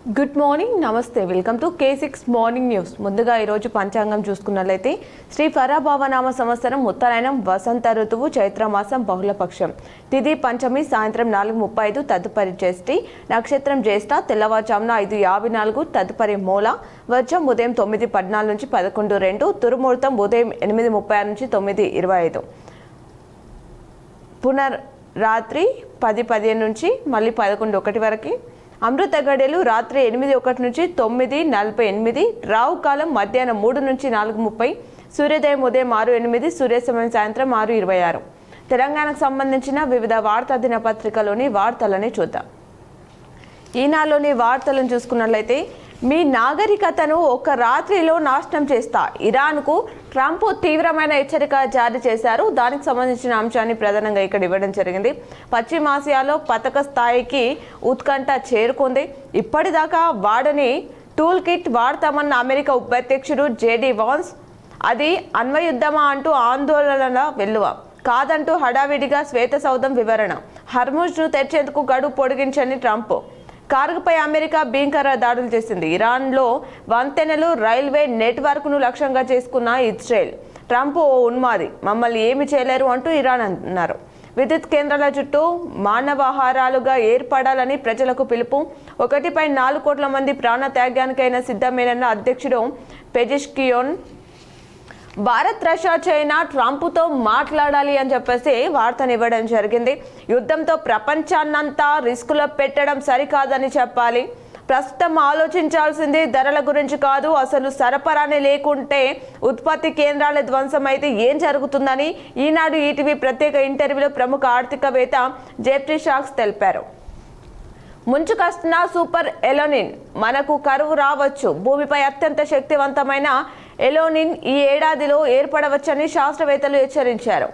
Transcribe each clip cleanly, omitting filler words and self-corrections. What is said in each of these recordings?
Good morning, నమస్తే. Welcome to K6 morning news. ముందుగా ఈరోజు పంచాంగం చూసుకున్నట్లయితే శ్రీ పరాభవనామ సంవత్సరం ఉత్తరాయణం వసంత ఋతువు చైత్రమాసం బహుళపక్షం తిథి పంచమి సాయంత్రం 4:35 తదుపరి జ్యేష్ఠి నక్షత్రం జ్యేష్ఠ తెల్లవారుజామున 5:54 తదుపరి మూల వర్జం ఉదయం 9:14 నుంచి 11:02 తురుముహూర్తం ఉదయం 8:36 నుంచి 9:25 పునర్ రాత్రి 10:15 నుంచి మళ్ళీ 11:01 వరకు అమృత గడియలు రాత్రి 8:01 నుంచి 9:48 రావు కాలం మధ్యాహ్నం 3 నుంచి 4:30 సూర్యోదయం ఉదయం 6:08 సూర్యాస్తమయం సాయంత్రం 6:26 తెలంగాణకు సంబంధించిన వివిధ వార్తా దినపత్రికలోని వార్తలని చూద్దాం. ఈనాడులోని వార్తలను చూసుకున్నట్లయితే మీ నాగరికతను ఒక రాత్రిలో నాశనం చేస్తా ఇరాన్కు ట్రంప్ తీవ్రమైన హెచ్చరిక జారీ చేశారు. దానికి సంబంధించిన అంశాన్ని ప్రధానంగా ఇక్కడ ఇవ్వడం జరిగింది. పశ్చిమాసియాలో పతక స్థాయికి ఉత్కంఠ చేరుకుంది. ఇప్పటిదాకా వాడని టూల్ కిట్ వాడతామన్న అమెరికా ఉపాధ్యక్షుడు జేడీ వాన్స్ అది అణ్వయుద్ధమా అంటూ ఆందోళన వెల్లువ కాదంటూ హడావిడిగా శ్వేత సౌధం వివరణ హర్ముజ్ను తెరిచేందుకు గడువు పొడిగించని ట్రంప్ కార్గిల్పై అమెరికా భీకర దాడులు చేసింది. ఇరాన్లో వంతెనలు రైల్వే నెట్వర్క్ను లక్ష్యంగా చేసుకున్న ఇజ్రాయెల్ ట్రంప్ ఓ ఉన్మాది మమ్మల్ని ఏమి చేయలేరు అంటూ ఇరాన్ అన్నారు. విద్యుత్ కేంద్రాల చుట్టూ మానవాహారాలుగా ఏర్పడాలని ప్రజలకు పిలుపు 1.4 కోట్ల మంది ప్రాణ త్యాగానికైనా సిద్ధమేనన్న అధ్యక్షుడు పెజిష్కియోన్ భారత్ రష్యా చైనా ట్రంప్తో మాట్లాడాలి అని చెప్పేసి వార్తనివ్వడం జరిగింది. యుద్ధంతో ప్రపంచాన్నంతా రిస్కులో పెట్టడం సరికాదని చెప్పాలి. ప్రస్తుతం ఆలోచించాల్సింది ధరల గురించి కాదు, అసలు సరఫరానే లేకుంటే ఉత్పత్తి కేంద్రాల ధ్వంసం అయితే ఏం జరుగుతుందని ఈనాడు ఈటీవీ ప్రత్యేక ఇంటర్వ్యూలో ప్రముఖ ఆర్థికవేత్త జెఫ్రీ షాక్స్ తెలిపారు. ముంచుకొస్తున్న సూపర్ ఎలోనిన్ మనకు కరువు రావచ్చు. భూమిపై అత్యంత శక్తివంతమైన ఎలోనిన్ ఈ ఏడాదిలో ఏర్పడవచ్చని శాస్త్రవేత్తలు హెచ్చరించారు.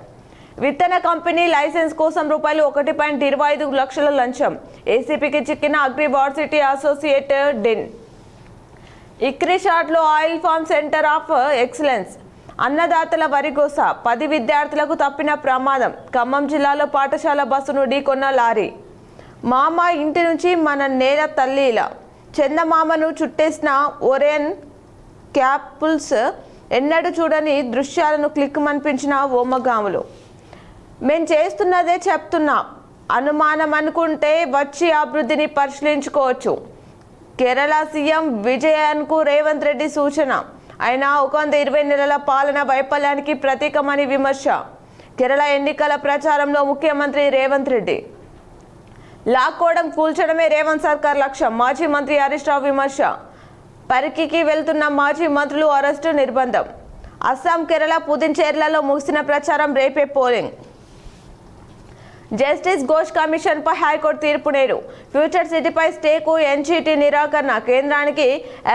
విత్తన కంపెనీ లైసెన్స్ కోసం రూపాయలు 1.25 లక్షల లంచం. ఏసీపీకి చిక్కిన అగ్రివార్సిటీ అసోసియేట్ డిన్. ఇక్రిషాట్లో oil farm centre of excellence అన్నదాతల వరిగోస 10 విద్యార్థులకు తప్పిన ప్రమాదం. ఖమ్మం జిల్లాలో పాఠశాల బస్సును ఢీకొన్న లారీ. మామ ఇంటి నుంచి మన నేల తల్లిలా చందమామను చుట్టేసిన ఒరేన్ క్యాపుల్స్ ఎన్నడూ చూడని దృశ్యాలను క్లిక్ మనిపించిన ఓమగాములు. మేం చేస్తున్నదే చెప్తున్నా, అనుమానం అనుకుంటే వచ్చి అభివృద్ధిని పరిశీలించుకోవచ్చు. కేరళ సీఎం విజయన్కు రేవంత్ రెడ్డి సూచన. అయినా 120 నెలల పాలన వైఫల్యానికి ప్రతీకమని విమర్శ. కేరళ ఎన్నికల ప్రచారంలో ముఖ్యమంత్రి రేవంత్ రెడ్డి లాక్కోవడం కూల్చడమే రేవంత్ సర్కార్ లక్ష్యం. మాజీ మంత్రి హరీష్ రావు విమర్శ. పరికికి వెళ్తున్న మాజీ మంత్రులు అరెస్టు నిర్బంధం. అస్సాం కేరళ పుదుచ్చేరిలలో ముగిసిన ప్రచారం, రేపే పోలింగ్. జస్టిస్ ఘోష్ కమిషన్ పై హైకోర్టు తీర్పు నేడు. ఫ్యూచర్ సిటీపై స్టేకు ఎన్జీటీ నిరాకరణ. కేంద్రానికి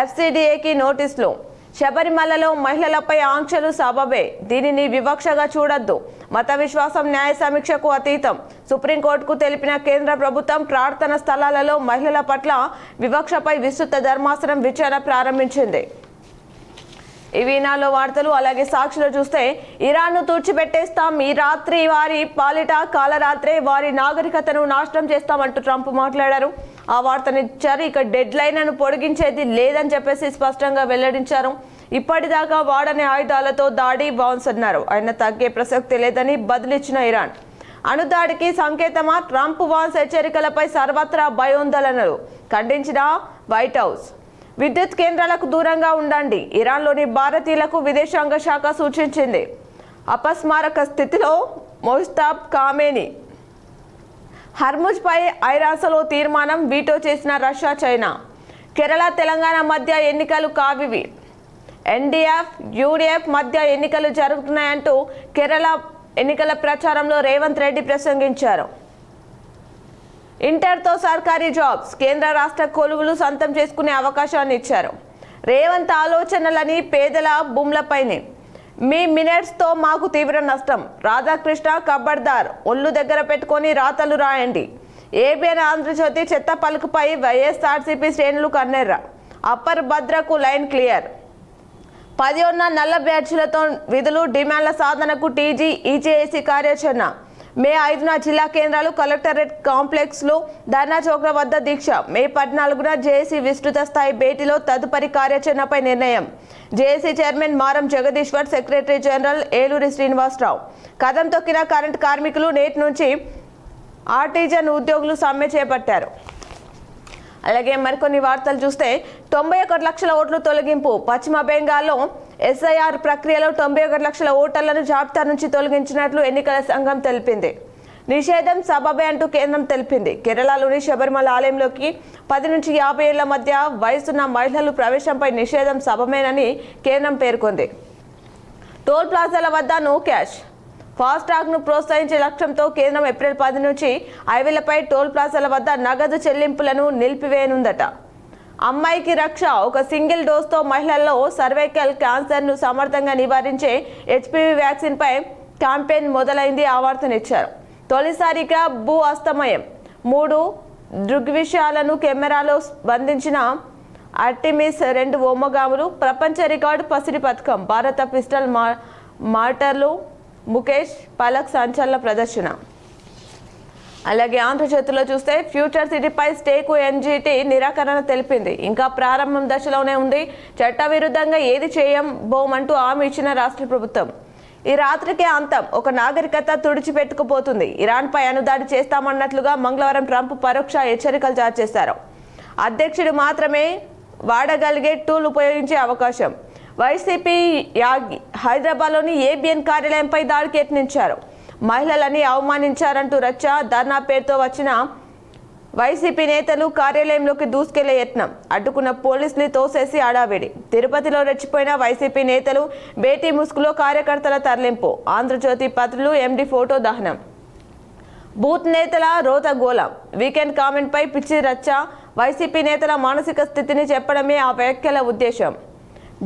ఎఫ్సిడిఏకి నోటీసులు. శబరిమలలో మహిళలపై ఆంక్షలు సబబే, దీనిని వివక్షగా చూడొద్దు. మత విశ్వాసం న్యాయ సమీక్షకు అతీతం. సుప్రీంకోర్టుకు తెలిపిన కేంద్ర ప్రభుత్వం ప్రార్థన స్థలాలలో మహిళల పట్ల వివక్షపై విస్తృత ధర్మాసనం విచారణ ప్రారంభించింది. ఇవి నాలో వార్తలు. అలాగే సాక్షిలో చూస్తే ఇరాన్ను తుడిచిపెట్టేస్తాం, ఈ రాత్రి వారి పాలిట కాలరాత్రే వారి నాగరికతను నాశనం చేస్తామంటూ ట్రంప్ మాట్లాడారు. ఆ వార్తనిచ్చారు. ఇక డెడ్ లైన్ను పొడిగించేది లేదని చెప్పేసి స్పష్టంగా వెల్లడించారు. ఇప్పటిదాకా వాడని ఆయుధాలతో దాడి బౌన్స్ అన్నారు. ఆయన తగ్గే ప్రసక్తి లేదని బదులిచ్చిన ఇరాన్. అణుదాడికి సంకేతమా? ట్రంప్ వాన్స్ హెచ్చరికలపై సర్వత్రా భయోందోళనలు ఖండించిన వైట్ హౌస్. విద్యుత్ కేంద్రాలకు దూరంగా ఉండండి, ఇరాన్లోని భారతీయులకు విదేశాంగ శాఖ సూచించింది. అపస్మారక స్థితిలో మొస్తాబ్ ఖామేనీ. హర్ముజ్ పై ఐరాసలో తీర్మానం వీటో చేసిన రష్యా చైనా. కేరళ తెలంగాణ మధ్య ఎన్నికలు కావివి. ఎన్డీఎఫ్ యూడీఎఫ్ మధ్య ఎన్నికలు జరుగుతున్నాయంటూ కేరళ ఎన్నికల ప్రచారంలో రేవంత్ రెడ్డి ప్రసంగించారు. ఇంటర్తో సర్కారీ జాబ్స్ కేంద్ర రాష్ట్ర కొలువులు సొంతం చేసుకునే అవకాశాన్ని ఇచ్చారు. రేవంత్ ఆలోచనలని పేదల భూములపైనే. మీ మినిట్స్తో మాకు తీవ్ర నష్టం. రాధాకృష్ణ కబ్బర్దార్ ఒళ్ళు దగ్గర పెట్టుకొని రాతలు రాయండి. ఏబిఎన్ ఆంధ్రజ్యోతి చెత్త పలుకుపై వైఎస్ఆర్సీపీ శ్రేణులు కన్నెర్ర. Upper భద్రకు line clear. 11 నల్ల బ్యాడ్జీలతో విధులు డిమాండ్ల సాధనకు టీజీ ఈజేఏసీ కార్యాచరణ. మే 5న జిల్లా కేంద్రాలు కలెక్టరేట్ కాంప్లెక్స్లో ధర్నా చౌక్ల వద్ద దీక్ష. మే 14న జేఏసీ విస్తృత స్థాయి భేటీలో తదుపరి కార్యాచరణపై నిర్ణయం. జేఏసీ చైర్మన్ మారం జగదీశ్వర్, సెక్రటరీ జనరల్ ఏలూరి శ్రీనివాసరావు. కదం తొక్కిన కరెంట్ కార్మికులు. నేటి నుంచి ఆర్టిజన్ ఉద్యోగులు సమ్మె చేపట్టారు. అలాగే మరికొన్ని వార్తలు చూస్తే 91 లక్షల ఓట్లు తొలగింపు. పశ్చిమ బెంగాల్లో ఎస్ఐఆర్ ప్రక్రియలో 91 లక్షల ఓటర్లను జాబితా నుంచి తొలగించినట్లు ఎన్నికల సంఘం తెలిపింది. నిషేధం సబబే అంటూ కేంద్రం తెలిపింది. కేరళలోని శబరిమల ఆలయంలోకి 10 నుంచి 50 ఏళ్ల మధ్య వయసున్న మహిళలు ప్రవేశంపై నిషేధం సబమేనని కేంద్రం పేర్కొంది. టోల్ ప్లాజాల వద్ద నో క్యాష్. ఫాస్టాగ్ను ప్రోత్సహించే లక్ష్యంతో కేంద్రం ఏప్రిల్ 10 నుంచి హైవేలపై టోల్ ప్లాజాల వద్ద నగదు చెల్లింపులను నిలిపివేయనుందట. అమ్మాయికి రక్ష. ఒక సింగిల్ డోస్తో మహిళల్లో సర్వైకల్ క్యాన్సర్ను సమర్థంగా నివారించే హెచ్పివి వ్యాక్సిన్పై క్యాంపెయిన్ మొదలైంది. ఆ వార్తనిచ్చారు. తొలిసారిగా భూ అస్తమయం 3 దృగ్విషయాలను కెమెరాలో బంధించిన ఆర్టిమిస్ 2 వ్యోమగాములు. ప్రపంచ రికార్డు పసిడి పథకం. భారత పిస్టల్ మార్టర్లు ముఖేష్ పలక్ సంచలన ప్రదర్శన. అలాగే ఆంధ్రజ్యోతిలో చూస్తే ఫ్యూచర్ సిటీపై స్టేకు ఎన్జీటీ నిరాకరణ తెలిపింది. ఇంకా ప్రారంభం దశలోనే ఉంది. చట్టవిరుద్ధంగా ఏది చేయబోమంటూ హామీ ఇచ్చిన రాష్ట్ర ప్రభుత్వం. ఈ రాత్రికే అంతం. ఒక నాగరికత తుడిచిపెట్టుకుపోతుంది. ఇరాన్పై అణుదాడి చేస్తామన్నట్లుగా మంగళవారం ట్రంప్ పరోక్ష హెచ్చరికలు జారీ చేశారు. అధ్యక్షుడు మాత్రమే వాడగలిగే టూల్ ఉపయోగించే అవకాశం. వైసీపీ యాగి హైదరాబాద్లోని ఏబిఎన్ కార్యాలయంపై దాడికి యత్నించారు. మహిళలని అవమానించారంటూ రచ్చ. ధర్నా పేరుతో వచ్చిన వైసీపీ నేతలు కార్యాలయంలోకి దూసుకెళ్లే యత్నం. అడ్డుకున్న పోలీసులు తోసేసి హడావిడి. తిరుపతిలో రెచ్చిపోయిన వైసీపీ నేతలు. బేటీ ముసుగులో కార్యకర్తల తరలింపు. ఆంధ్రజ్యోతి పత్రులు ఎండి ఫోటో దహనం. బూత్ నేతల రోత గోళం. వీకెండ్ కామెంట్ పై పిచ్చి రచ్చ. వైసీపీ నేతల మానసిక స్థితిని చెప్పడమే ఆ వ్యాఖ్యల ఉద్దేశం.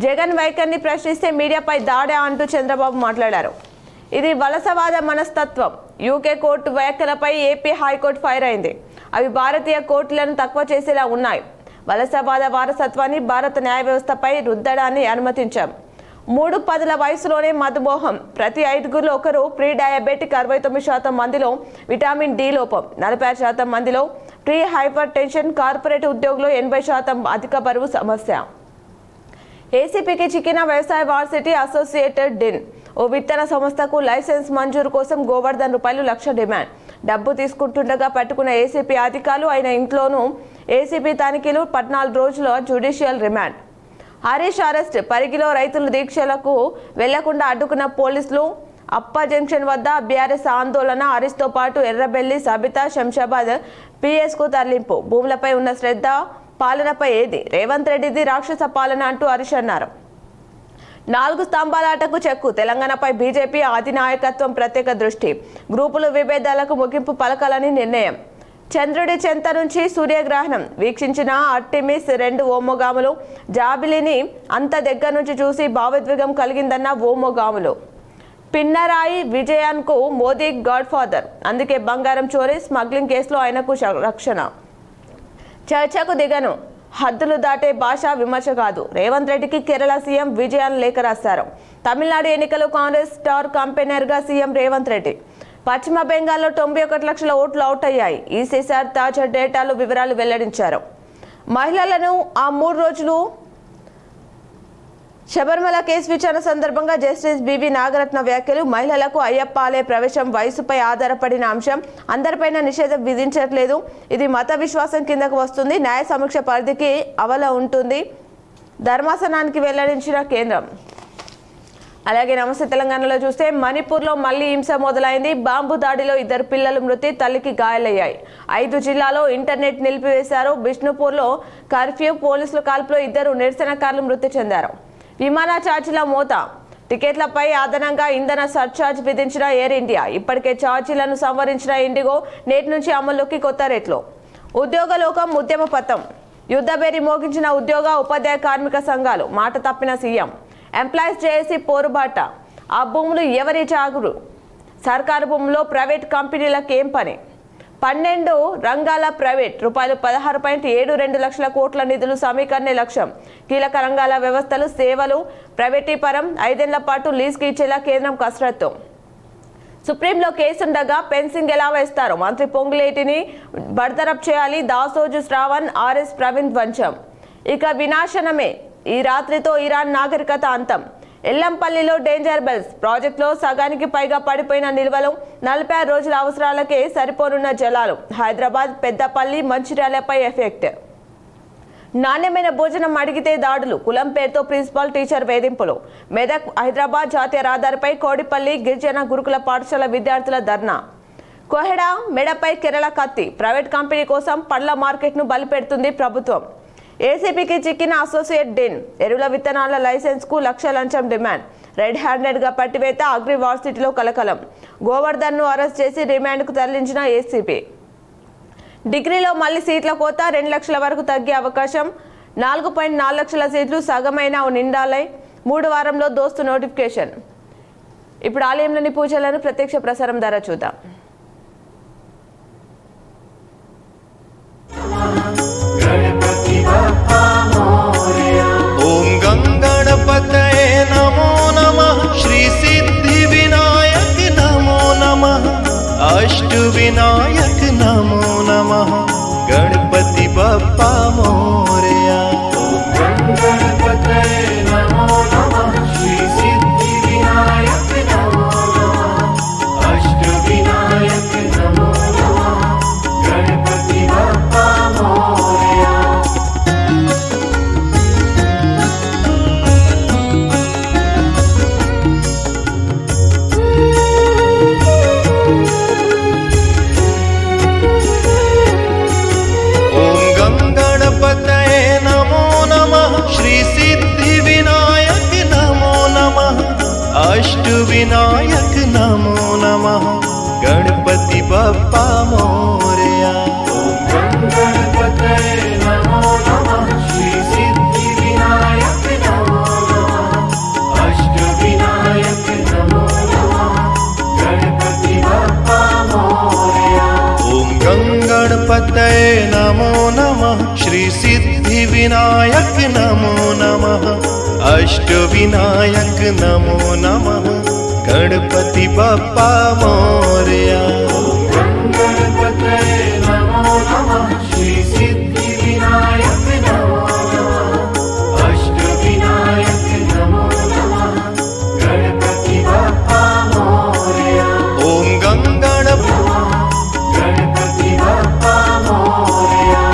జగన్ వైఖరిని ప్రశ్నిస్తే మీడియాపై దాడే అంటూ చంద్రబాబు మాట్లాడారు. ఇది వలసవాద మనస్తత్వం. యూకే కోర్టు వ్యాఖ్యలపై ఏపీ హైకోర్టు ఫైర్ అయింది. అవి భారతీయ కోర్టులను తక్కువ చేసేలా ఉన్నాయి. వలసవాద వారసత్వాన్ని భారత న్యాయ వ్యవస్థపై రుద్దడాన్ని అనుమతించాం. 3 వయసులోనే మధుమోహం. ప్రతి 5గురిలో ఒకరు ప్రీ డయాబెటిక్. 69% మందిలో విటమిన్ డి లోపం. 46% మందిలో ప్రీ హైపర్ టెన్షన్. కార్పొరేట్ ఉద్యోగులు 80% అధిక బరువు సమస్య. ఏసీపీకి చిక్కిన వ్యవసాయ వార్సిటీ అసోసియేటెడ్ డిన్. ఓ విత్తన సంస్థకు లైసెన్స్ మంజూరు కోసం గోవర్ధన్ రూపాయలు 1,00,000 డిమాండ్. డబ్బు తీసుకుంటుండగా పట్టుకున్న ఏసీపీ అధికారులు. ఆయన ఇంట్లోనూ ఏసీపీ తనిఖీలు. 14 రోజుల జ్యుడిషియల్ రిమాండ్. హరీష్ అరెస్ట్. పరిగిలో రైతులు దీక్షలకు వెళ్లకుండా అడ్డుకున్న పోలీసులు. అప్ప జంక్షన్ వద్ద బీఆర్ఎస్ ఆందోళన. హరీష్తో పాటు ఎర్రబెల్లి, సబితా, శంషాబాద్ పిఎస్కు తరలింపు. భూములపై ఉన్న శ్రద్ధ పాలనపై ఏది? రేవంత్ రెడ్డిది రాక్షస పాలన అంటూ హరీష్ అన్నారు. 4 స్తంభాలాటకు చెక్కు. తెలంగాణపై బీజేపీ అధినాయకత్వం ప్రత్యేక దృష్టి. గ్రూపులు విభేదాలకు ముగింపు పలకాలని నిర్ణయం. చంద్రుడి చెంత నుంచి సూర్యగ్రహణం వీక్షించిన ఆర్టిమిస్ 2 వ్యోమగాములు. జాబిలిని అంత దగ్గర నుంచి చూసి భావోద్వేగం కలిగిందన్న వ్యోమగాములు. పిన్నరాయి విజయన్కు మోదీ గాడ్ ఫాదర్. అందుకే బంగారం చోరీ స్మగ్లింగ్ కేసులో ఆయనకు రక్షణ. చర్చకు దిగను. హద్దులు దాటే భాష విమర్శ కాదు. రేవంత్ రెడ్డికి కేరళ సీఎం విజయన్ లేఖ రాశారు. తమిళనాడు ఎన్నికల్లో కాంగ్రెస్ స్టార్ క్యాంపెయినర్గా సీఎం రేవంత్ రెడ్డి. పశ్చిమ బెంగాల్లో 91 లక్షల ఓట్లు అవుట్ అయ్యాయి. ఈసీఆర్ తాజా డేటాలో వివరాలు వెల్లడించారు. మహిళలను ఆ 3 రోజులు శబరిమల కేసు విచారణ సందర్భంగా జస్టిస్ బివి నాగరత్న వ్యాఖ్యలు. మహిళలకు అయ్యప్ప ఆలయ ప్రవేశం వయసుపై ఆధారపడిన అంశం. అందరిపైన నిషేధం విధించట్లేదు. ఇది మత విశ్వాసం కిందకు వస్తుంది. న్యాయ సమీక్ష పరిధికి అవల ఉంటుంది. ధర్మాసనానికి వెల్లడించిన కేంద్రం. అలాగే నమస్తే తెలంగాణలో చూస్తే మణిపూర్లో మళ్లీ హింస మొదలైంది. బాంబు దాడిలో 2 పిల్లలు మృతి, తల్లికి గాయాలయ్యాయి. 5 జిల్లాలో ఇంటర్నెట్ నిలిపివేశారు. బిష్ణుపూర్లో కర్ఫ్యూ. పోలీసుల కాల్పులో 2 నిరసనకారులు మృతి చెందారు. విమాన ఛార్జీల మోత. టికెట్లపై అదనంగా ఇంధన సర్ఛార్జ్ విధించిన ఎయిర్ ఇండియా. ఇప్పటికే ఛార్జీలను సంవరించిన ఇండిగో. నేటి నుంచి అమల్లోకి కొత్త రేట్లు. ఉద్యోగ లోకం ఉద్యమ పథం. యుద్ధబేరి మోగించిన ఉద్యోగ ఉపాధ్యాయ కార్మిక సంఘాలు. మాట తప్పిన సీఎం. ఎంప్లాయీస్ చేసి పోరుబాట. ఆ భూములు ఎవరి జాగురు? సర్కారు భూముల్లో ప్రైవేట్ కంపెనీలకు ఏం పని? 12 రంగాల ప్రైవేట్ రూపాయలు 16.72 లక్షల కోట్ల నిధులు సమీకరణే లక్ష్యం. కీలక రంగాల వ్యవస్థలు, సేవలు ప్రైవేటీపరం. 5 ఏళ్ల పాటు లీజ్కి ఇచ్చేలా కేంద్రం కసరత్తు. సుప్రీంలో కేసుండగా పెన్సింగ్ ఎలా వేస్తారు? మంత్రి పొంగులేటిని బర్తరఫ్ చేయాలి. దాసోజు శ్రావణ్, ఆర్ఎస్ ప్రవీణ్ ధ్వంసం. ఇక వినాశనమే. ఈ రాత్రితో ఇరాన్ నాగరికత అంతం. ఎల్లంపల్లిలో డేంజర్ బెల్స్ ప్రాజెక్టులో సగానికి పైగా పడిపోయిన నిల్వలు, 46 రోజుల అవసరాలకే సరిపోనున్న జలాలు. హైదరాబాద్, పెద్దపల్లి, మంచిర్యాలపై ఎఫెక్ట్. నాణ్యమైన భోజనం అడిగితే దాడులు, కులం పేరుతో ప్రిన్సిపల్, టీచర్ వేధింపులు. మెదక్, హైదరాబాద్ జాతీయ రహదారిపై కోడిపల్లి గిరిజన గురుకుల పాఠశాల విద్యార్థుల ధర్నా. కోహెడా మెడపై కేరళ కత్తి. ప్రైవేట్ కంపెనీ కోసం పండ్ల మార్కెట్ను బలిపెడుతుంది ప్రభుత్వం. ఏసీపీకి చిక్కిన అసోసియేట్ డీన్. ఎరువుల విత్తనాల లైసెన్స్కు 1,00,000 లంచం డిమాండ్. రెడ్ హ్యాండెడ్గా పట్టివేత, అగ్రి యూనివర్సిటీలో కలకలం. గోవర్ధన్ను అరెస్ట్ చేసి రిమాండ్కు తరలించిన ఏసీపీ. డిగ్రీలో మళ్లీ సీట్ల కోత 2 లక్షల వరకు తగ్గే అవకాశం. 4.4 లక్షల సీట్లు సగమైన నిండాలై 3 వారంలో దోస్తు నోటిఫికేషన్. ఇప్పుడు ఆలయంలోని పూజలను ప్రత్యక్ష ప్రసారం ద్వారా చూద్దాం. ఓం గంగణపతయే నమో నమః. శ్రీ సిద్ధి వినాయక నమో నమః. అష్ట వినాయక నమో నమః. గణపతి బప్పా మోరియా. ఓం గంగణపతయే నమో నమః. శ్రీ సిద్ధి వినాయక నమో నమః. అష్ట వినాయక నమో నమః. గణపతి బప్పా మోరియా. अष्ट विनायक नमो नमः. गणपति बप्पा मोरया. ओम गणपतये नमो नमः. श्री सिद्धि विनायक नमो नमः. अष्ट विनायक नमो नमः. गणपति बप्पा मोरया. ओम गणपतये नमो नमः. श्री सिद्धि विनायक नमो नमः. अष्ट विनायक नमो नमः. गणपति बप्पा मोरया. गणपतये नमो नमः. श्री सिद्धि विनायक नमो नमः. अष्ट विनायक नमो नमः. गणपति बप्पा मोरया. ओम गणपति बप्पा मोरया.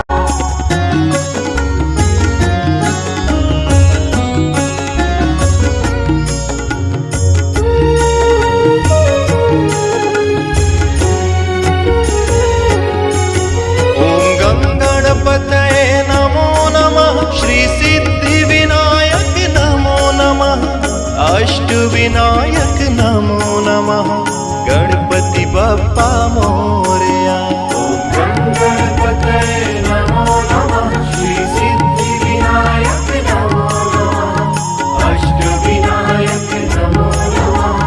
अष्ट विनायक नमो नमः. गणपति बप्पा मोरया. ओम गणपतये नमो नमः. श्री सिद्धि विनायक नमो नमः. अष्ट विनायक नमो नमः.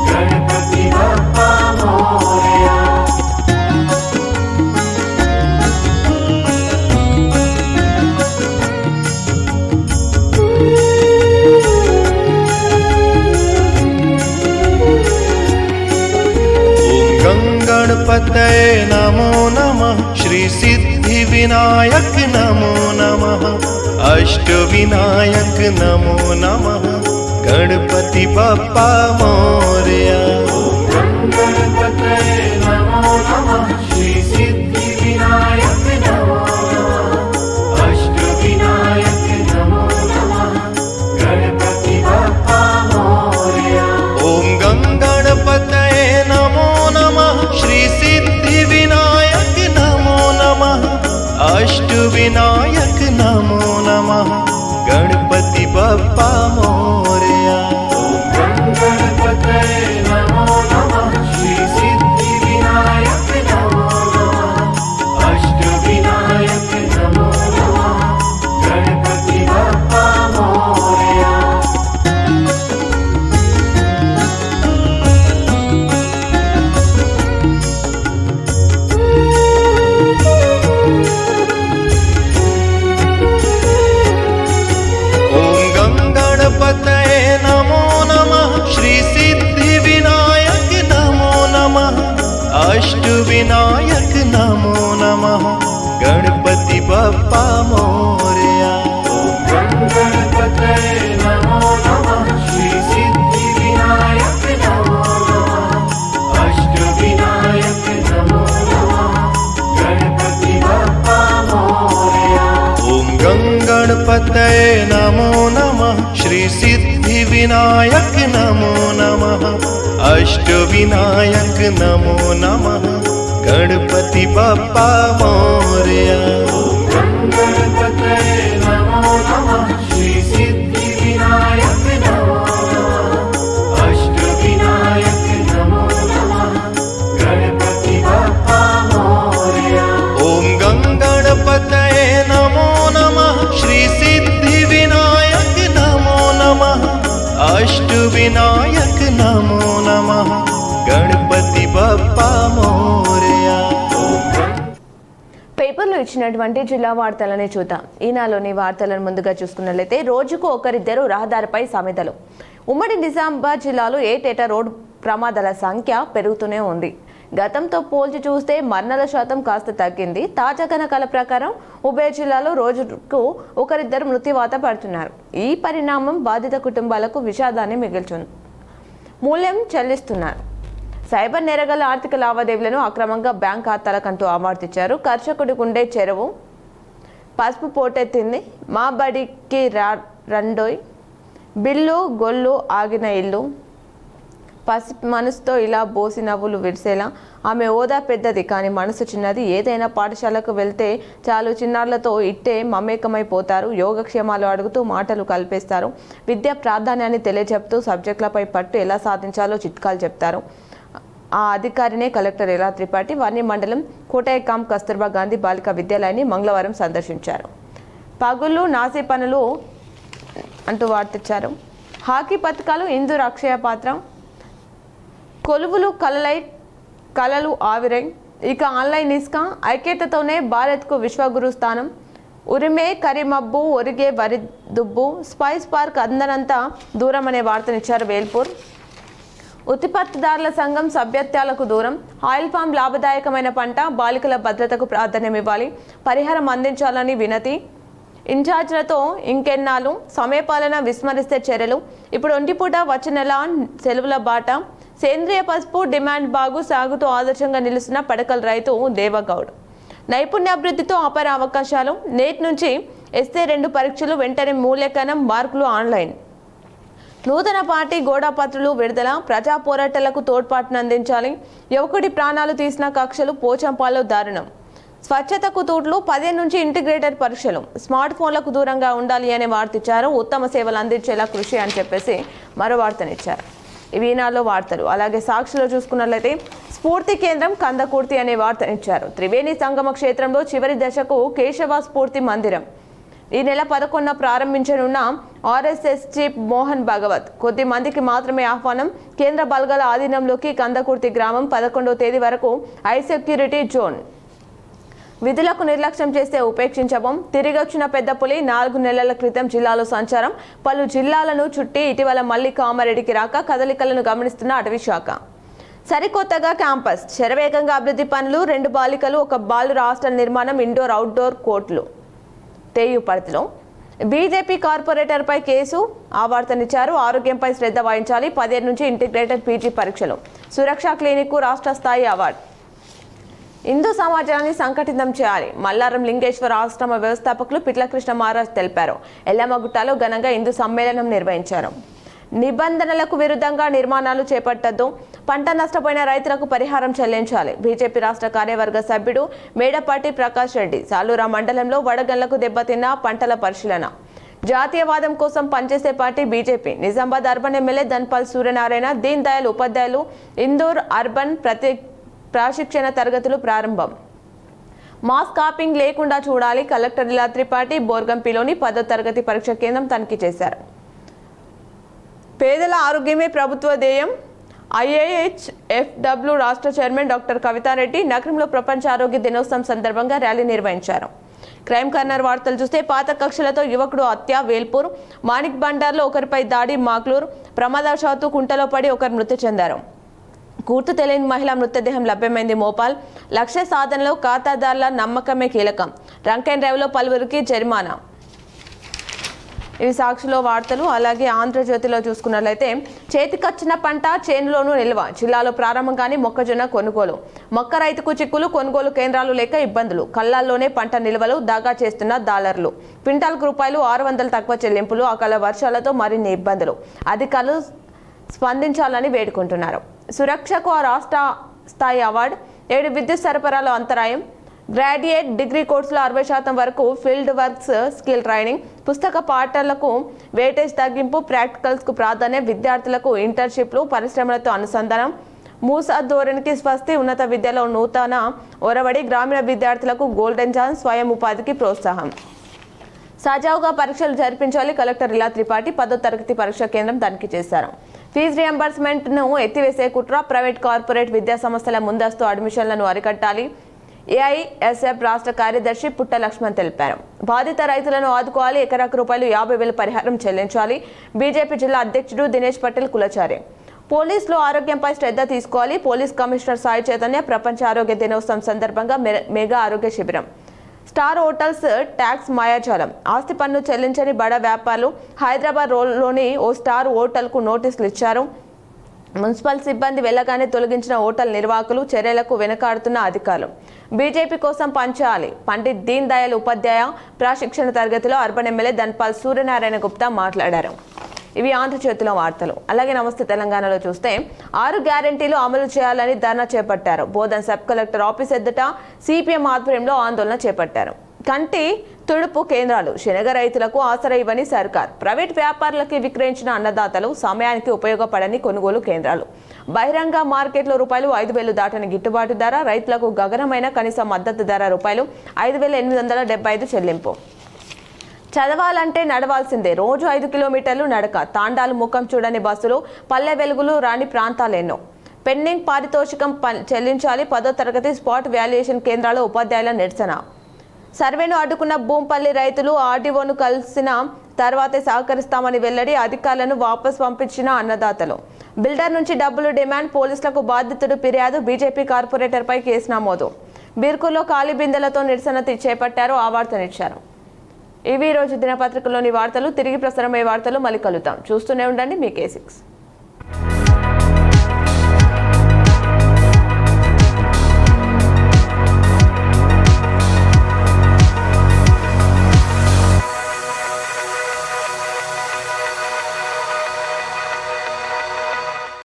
गणपति बप्पा मोरया. गणपतये नमो नमः. श्री सिद्धि विनायक नमो नमः. अष्ट विनायक नमो नमः. गणपति बप्पा मोरया. गणपतये नमो नमः. श्री सिद्धि विनायक नमो नमः. अष्ट विनायक नमो नमः. गणपति बप्पा मोरया. ओम गणपतये नमो नमः. श्री सिद्धि विनायक नमो नमः. अष्ट विनायक नमो नमः. गणपति बप्पा मोरया. ओम गणपतये नमो नमः. श्री सिद्धि विनायक नमो नमः. अष्ट विनायक नमो नमः. गणपति बप्पा मोरया. अष्टविनायक नमो नमः गणपति बप्पा मोरया। गणपतये नमो नमः श्री सिद्धिविनायक नमो नमः अष्टविनायक नमो नमः गणपति बप्पा मोरया। ॐ गणपतये नमो नमः श्री सिद्धिविनायक नमो नमः अष्टविनायक नमो नमः गणपति बप्पा मोरया। गणपतये नमो नमः श्री सिद्धिविनायक नमो नमः अष्टविनायक नमो नमः गणपति बप्पा मोरया। ॐ गणपतये नमो नमः श्री सिद्धिविनायक नमो नमः अष्टविनायक नमो नमः गणपति बप्पा मोरया। పేపర్లో ఇచ్చినటువంటి జిల్లా వార్తలని చూద్దాం. ఈనాలోని వార్తలను ముందుగా చూసుకున్నట్లయితే రోజుకు ఒకరిద్దరు రహదారిపై సామెతలు. ఉమ్మడి నిజామాబాద్ జిల్లాలో ఏటేటా రోడ్డు ప్రమాదాల సంఖ్య పెరుగుతూనే ఉంది. గతంతో పోల్చి చూస్తే మరణాల శాతం కాస్త తగ్గింది. తాజా గణాంకాల ప్రకారం ఉభయ జిల్లాలో రోజుకు ఒకరిద్దరు మృత్యువాత పడుతున్నారు. ఈ పరిణామం బాధిత కుటుంబాలకు విషాదాన్ని మిగిల్చుంది. మూల్యం చెల్లిస్తున్నారు. సైబర్ నేరగాళ్ల ఆర్థిక లావాదేవీలను అక్రమంగా బ్యాంక్ ఖాతాలకంటూ ఆవర్తించారు. కర్షకుడి గుండె చెరువు పసుపు పోటెత్తింది. మా బడికి రండోయ్ బిల్లు గొల్లు ఆగిన ఇల్లు పసి మనసుతో ఇలా బోసి నవ్వులు విరిసేలా. ఆమె హోదా పెద్దది కానీ మనసు చిన్నది. ఏదైనా పాఠశాలకు వెళ్తే చాలు చిన్నారులతో ఇట్టే మమేకమైపోతారు. యోగక్షేమాలు అడుగుతూ మాటలు కల్పేస్తారు. విద్య ప్రాధాన్యాన్ని తెలియజెప్తూ సబ్జెక్టులపై పట్టు ఎలా సాధించాలో చిట్కాలు చెప్తారు. ఆ అధికారినే కలెక్టర్ ఎలా త్రిపాఠి. వర్ణి మండలం కోటాయికాం కస్తూర్బా గాంధీ బాలికా విద్యాలయాన్ని మంగళవారం సందర్శించారు. పగులు నాసి పనులు అంటూ వార్తించారు. హాకీ పథకాలు ఇందూర్ అక్షయ పాత్ర కొలువులు కలలు ఆవిరై. ఇక ఆన్లైన్ ఇసుక ఐక్యతతోనే భారత్కు విశ్వగురు స్థానం. ఉరిమే కరిమబ్బు ఒరిగే వరి దుబ్బు స్పైస్ పార్క్ అందనంతా దూరం అనే వార్తనిచ్చారు వేల్పూర్. ఉత్పత్తిదారుల సంఘం సభ్యత్వాలకు దూరం. ఆయిల్ పామ్ లాభదాయకమైన పంట. బాలికల భద్రతకు ప్రాధాన్యం ఇవ్వాలి. పరిహారం అందించాలని వినతి. ఇన్ఛార్జ్లతో ఇంకెన్నాళ్ళు సమయపాలన విస్మరిస్తే చర్యలు. ఇప్పుడు ఒంటిపూట వచ్చే నెల సెలవుల బాట. సేంద్రియ పసుపు డిమాండ్ బాగు సాగుతూ ఆదర్శంగా నిలుస్తున్న పడకల రైతు దేవగౌడ్. నైపుణ్యాభివృద్ధితో అపార అవకాశాలు. నేటి నుంచి SC2 పరీక్షలు వెంటనే మూల్యాంకనం మార్కులు ఆన్లైన్. నూతన పార్టీ గోడాపత్రులు విడుదల. ప్రజా పోరాటాలకు తోడ్పాటును అందించాలి. యువకుడి ప్రాణాలు తీసిన కక్షలు. పోచంపాల్లో దారుణం. స్వచ్ఛతకు తూట్లు. 15 నుంచి ఇంటిగ్రేటెడ్ పరీక్షలు. స్మార్ట్ ఫోన్లకు దూరంగా ఉండాలి అనే వార్తిచ్చారు. ఉత్తమ సేవలు అందించేలా కృషి అని చెప్పేసి మరో వార్తనిచ్చారు. ఇవి ఈనాడులో వార్తలు. అలాగే సాక్షిలో చూసుకున్నట్లయితే స్ఫూర్తి కేంద్రం కందకుర్తి అనే వార్తనిచ్చారు. త్రివేణి సంగమ క్షేత్రంలో చివరి దశకు కేశవ స్ఫూర్తి మందిరం ఈ నెల 11న ప్రారంభించనున్న RSS చీఫ్ మోహన్ భగవత్. కొద్ది మందికి మాత్రమే ఆహ్వానం. కేంద్ర బలగాల ఆధీనంలోకి కందకుర్తి గ్రామం. 11వ తేదీ వరకు హై సెక్యూరిటీ జోన్. విధులకు నిర్లక్ష్యం చేస్తే ఉపేక్షించబోం. తిరిగొచ్చిన పెద్ద పులి 4 నెలల క్రితం జిల్లాలో సంచారం. పలు జిల్లాలను చుట్టి ఇటీవల మళ్లీ కామారెడ్డికి రాక కదలికలను గమనిస్తున్న అటవీ శాఖ. సరికొత్తగా క్యాంపస్. శరవేగంగా అభివృద్ధి పనులు. 2 బాలికలు 1 బాలుర హాస్టల్ నిర్మాణం. ఇండోర్ అవుట్డోర్ కోర్టులు. తేయుపర్తిలో బీజేపీ కార్పొరేటర్పై కేసు. ఆ వార్తనిచ్చారు. ఆరోగ్యంపై శ్రద్ధ వహించాలి. 15 నుంచి ఇంటిగ్రేటెడ్ PG పరీక్షలు. సురక్ష క్లినిక్ రాష్ట్ర స్థాయి అవార్డు. హిందూ సమాజాన్ని సంఘటితం చేయాలి. మల్లారం లింగేశ్వర ఆశ్రమ వ్యవస్థాపకులు పిట్ల కృష్ణ మహారాజ్ తెలిపారు. ఎల్లమ్మగుట్టలో ఘనంగా హిందూ సమ్మేళనం నిర్వహించారు. నిబంధనలకు విరుద్ధంగా నిర్మాణాలు చేపట్టద్దు. పంట నష్టపోయిన రైతులకు పరిహారం చెల్లించాలి. బీజేపీ రాష్ట్ర కార్యవర్గ సభ్యుడు మేడపాటి ప్రకాష్ రెడ్డి. సాలూరా మండలంలో వడగళ్లకు దెబ్బతిన్న పంటల పరిశీలన. జాతీయవాదం కోసం పనిచేసే party BJP. Nizamabad urban MLA Dhanpal Suryanarayana. Deen Dayal ఉపాధ్యాయులు ఇందూర్ అర్బన్ ప్రశిక్షణ తరగతులు ప్రారంభం. మాస్ కాపింగ్ లేకుండా చూడాలి. కలెక్టర్ ఇలా త్రిపాఠి. బోర్గంపిలోని 10వ తరగతి పరీక్ష కేంద్రం తనిఖీ చేశారు. పేదల ఆరోగ్యమే ప్రభుత్వ ధ్యేయం. IAHFW రాష్ట్ర చైర్మన్ డాక్టర్ కవితారెడ్డి. నగరంలో ప్రపంచ ఆరోగ్య దినోత్సవం సందర్భంగా ర్యాలీ నిర్వహించారు. క్రైమ్ కార్నర్ వార్తలు చూస్తే పాత కక్షలతో యువకుడు హత్య. వేల్పూర్. మాణిక్ బండార్లో ఒకరిపై దాడి. మాక్లూర్. ప్రమాదవశాత్తు కుంటలో పడి ఒకరు మృతి చెందారు. గుర్తు తెలియని మహిళ మృతదేహం లభ్యమైంది మోపాల్. లక్ష్య సాధనలో ఖాతాదారుల నమ్మకమే కీలకం. డ్రంక్ అండ్ డ్రైవ్లో పలువురికి జరిమానా. ఇవి సాక్షిలో వార్తలు. అలాగే ఆంధ్రజ్యోతిలో చూసుకున్నట్లయితే చేతికొచ్చిన పంట చేనులోనూ నిల్వ. జిల్లాలో ప్రారంభం కాని మొక్కజొన్న కొనుగోలు. మొక్క రైతుకు చిక్కులు, కొనుగోలు కేంద్రాలు లేక ఇబ్బందులు. కళ్ళాల్లోనే పంట నిల్వలు దాగా చేస్తున్న దాలర్లు. క్వింటాల్కు రూపాయలు 600 తక్కువ చెల్లింపులు. అకాల వర్షాలతో మరిన్ని ఇబ్బందులు. అధికారులు స్పందించాలని వేడుకుంటున్నారు. సురక్షకు రాష్ట్ర స్థాయి అవార్డు. 7 విద్యుత్ సరఫరాలో అంతరాయం. గ్రాడ్యుయేట్ డిగ్రీ కోర్సులో 60% వరకు ఫీల్డ్ వర్క్స్ స్కిల్ ట్రైనింగ్. పుస్తక పాఠాలకు వెయిటేజ్ తగ్గింపు. ప్రాక్టికల్స్కు ప్రాధాన్యం. విద్యార్థులకు ఇంటర్న్షిప్లు, పరిశ్రమలతో అనుసంధానం. మూసా ధోరణికి స్వస్తి. ఉన్నత విద్యలో నూతన ఒరవడి. గ్రామీణ విద్యార్థులకు గోల్డెన్ ఛాన్స్. స్వయం ఉపాధికి ప్రోత్సాహం. సజావుగా పరీక్షలు జరిపించాలి. కలెక్టర్ ఇలా త్రిపాఠి 10వ తరగతి పరీక్ష కేంద్రం తనిఖీ చేశారు. ఫీజు రియంబర్స్మెంట్ను ఎత్తివేసే కుట్ర. ప్రైవేట్ కార్పొరేట్ విద్యా సంస్థల ముందస్తు అడ్మిషన్లను అరికట్టాలి. ఏఐఎస్ఎఫ్ రాష్ట్ర కార్యదర్శి పుట్ట లక్ష్మణ్ తెలిపారు. బాధిత రైతులను ఆదుకోవాలి. ఎకరాకు రూపాయలు 50,000 పరిహారం చెల్లించాలి. బీజేపీ జిల్లా అధ్యక్షుడు దినేష్ పటేల్ కులచారి. పోలీసులు ఆరోగ్యంపై శ్రద్ధ తీసుకోవాలి. Police commissioner Sai Chaitanya. ప్రపంచ ఆరోగ్య దినోత్సవం సందర్భంగా మెగా ఆరోగ్య శిబిరం. స్టార్ హోటల్స్ ట్యాక్స్ మాయాజాలం. ఆస్తి పన్ను చెల్లించని బడా వ్యాపారులు. హైదరాబాద్ రోడ్లోని ఓ స్టార్ హోటల్కు నోటీసులు ఇచ్చారు. మున్సిపల్ సిబ్బంది వెళ్లగానే తొలగించిన హోటల్ నిర్వాహకులు. చర్యలకు వెనకాడుతున్న అధికారులు. బీజేపీ కోసం పనిచేయాలి. పండిట్ దీన్ దయాళ్ ఉపాధ్యాయ ప్రశిక్షణ తరగతిలో అర్బన్ ఎమ్మెల్యే ధన్పాల్ సూర్యనారాయణ గుప్తా మాట్లాడారు. ఇవి ఆంధ్రజ్యోతిలో వార్తలు. అలాగే నమస్తే తెలంగాణలో చూస్తే 6 గ్యారెంటీలు అమలు చేయాలని ధర్నా చేపట్టారు. బోధన్ సబ్ కలెక్టర్ ఆఫీస్ ఎదుట సిపిఎం ఆధ్వర్యంలో ఆందోళన చేపట్టారు. కంటి తుడుపు కేంద్రాలు. శనగ రైతులకు ఆసరా ఇవ్వని సర్కార్. ప్రైవేట్ వ్యాపారులకి విక్రయించిన అన్నదాతలు. సమయానికి ఉపయోగపడని కొనుగోలు కేంద్రాలు. బహిరంగ మార్కెట్లో ₹5,000 దాటని గిట్టుబాటు ధర. రైతులకు గగనమైన కనీస మద్దతు ధర ₹5,875 చెల్లింపు. చదవాలంటే నడవాల్సిందే. రోజు 5 కిలోమీటర్లు నడక. తాండాలు ముఖం చూడని బస్సులు. పల్లె వెలుగులు రాని ప్రాంతాలెన్నో. పెండింగ్ పారితోషికం చెల్లించాలి. 10వ తరగతి స్పాట్ వాల్యుయేషన్ కేంద్రాల్లో ఉపాధ్యాయుల నిరసన. సర్వేను అడ్డుకున్న భూంపల్లి రైతులు. ఆర్డీఓను కలిసిన తర్వాతే సహకరిస్తామని వెల్లడి. అధికారులను వాపస్ పంపించిన అన్నదాతలు. బిల్డర్ నుంచి డబ్బులు డిమాండ్. పోలీసులకు బాధితుడు ఫిర్యాదు. బీజేపీ కార్పొరేటర్పై కేసు నమోదు. బీర్కూర్లో ఖాళీ బిందెలతో నిరసన చేపట్టారు. ఆ వార్తనిచ్చారు. ఇవి రోజు దినపత్రికలోని వార్తలు. తిరిగి ప్రసారమయ్యే వార్తలు మళ్ళీ కలుద్దాం. చూస్తూనే ఉండండి మీ K6.